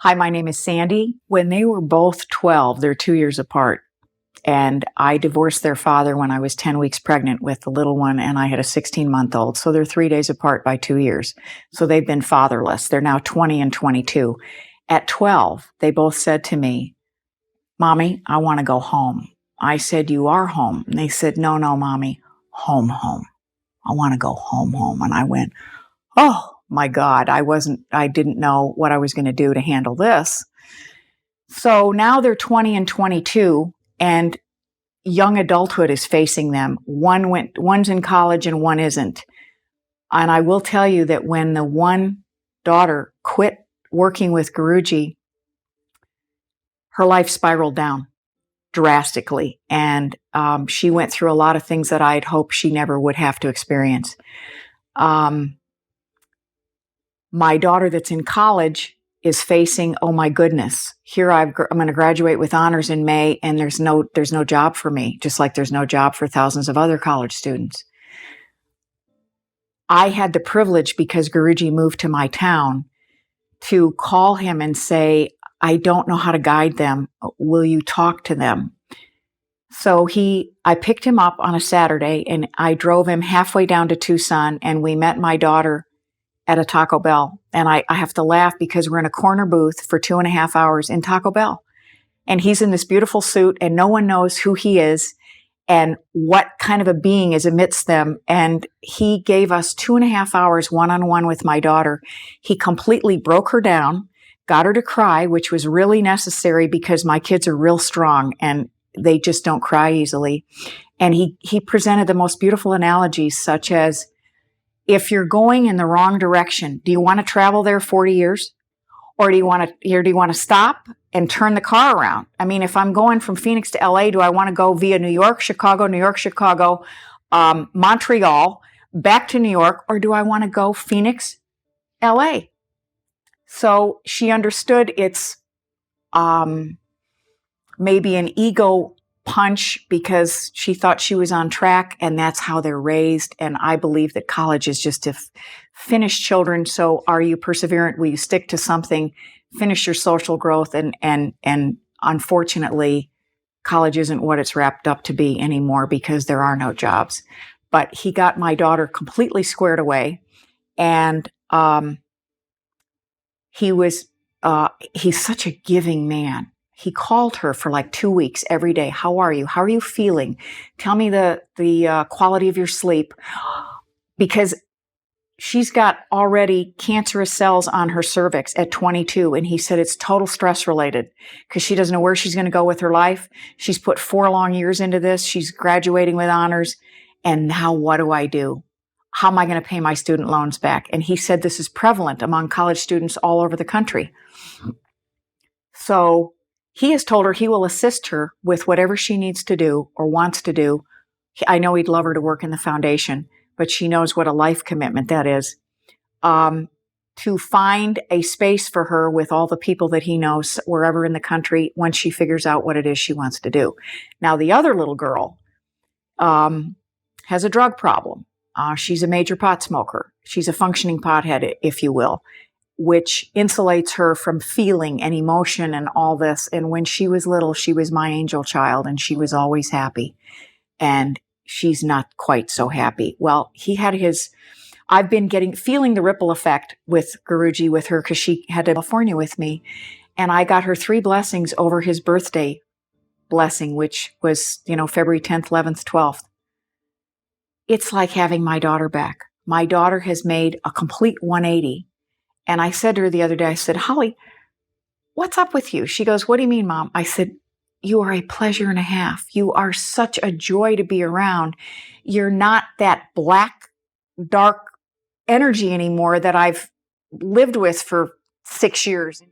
Hi, my name is Sandi. When they were both 12, they're 2 years apart. And I divorced their father when I was 10 weeks pregnant with the little one, and I had a 16-month-old. So they're 3 days apart by 2 years. So they've been fatherless. They're now 20 and 22. At 12, they both said to me, "Mommy, I want to go home." I said, "You are home." And they said, "No, no, Mommy, home, home. I want to go home, home." And I went, "Oh my God, I didn't know what I was going to do to handle this." So now they're 20 and 22, and young adulthood is facing them. One's in college and one isn't. And I will tell you that when the one daughter quit working with Guruji, her life spiraled down drastically. And she went through a lot of things that I'd hoped she never would have to experience. My daughter that's in college is facing, oh my goodness, here I'm going to graduate with honors in May, and there's no job for me, just like there's no job for thousands of other college students. I had the privilege, because Guruji moved to my town, to call him and say, "I don't know how to guide them. Will you talk to them?" So I picked him up on a Saturday, and I drove him halfway down to Tucson, and we met my daughter at a Taco Bell. And I have to laugh because we're in a corner booth for 2.5 hours in Taco Bell. And he's in this beautiful suit, and no one knows who he is and what kind of a being is amidst them. And he gave us 2.5 hours one-on-one with my daughter. He completely broke her down, got her to cry, which was really necessary because my kids are real strong and they just don't cry easily. And he presented the most beautiful analogies, such as, if you're going in the wrong direction, do you want to travel there 40 years? Or do you want to stop and turn the car around? I mean, if I'm going from Phoenix to LA, do I want to go via New York, Chicago, Montreal, back to New York, or do I want to go Phoenix, LA? So she understood it's maybe an ego punch because she thought she was on track, and that's how they're raised. And I believe that college is just to finish children. So are you perseverant? Will you stick to something? Finish your social growth? And unfortunately, college isn't what it's wrapped up to be anymore because there are no jobs. But he got my daughter completely squared away, and he's such a giving man. He called her for like 2 weeks every day. "How are you? How are you feeling? Tell me the quality of your sleep." Because she's got already cancerous cells on her cervix at 22. And he said it's total stress related because she doesn't know where she's going to go with her life. She's put 4 long years into this. She's graduating with honors. And now what do I do? How am I going to pay my student loans back? And he said this is prevalent among college students all over the country. So he has told her he will assist her with whatever she needs to do or wants to do. I know he'd love her to work in the foundation, but she knows what a life commitment that is. To find a space for her with all the people that he knows wherever in the country once she figures out what it is she wants to do. Now, the other little girl has a drug problem. She's a major pot smoker. She's a functioning pothead, if you will, which insulates her from feeling and emotion and all this. And when she was little, she was my angel child, and she was always happy. And she's not quite so happy. Well, I've been feeling the ripple effect with Guruji with her, because she had to California with me. And I got her 3 blessings over his birthday blessing, which was, February 10th, 11th, 12th. It's like having my daughter back. My daughter has made a complete 180. And I said to her the other day, I said, "Holly, what's up with you?" She goes, "What do you mean, Mom?" I said, "You are a pleasure and a half. You are such a joy to be around. You're not that black, dark energy anymore that I've lived with for 6 years."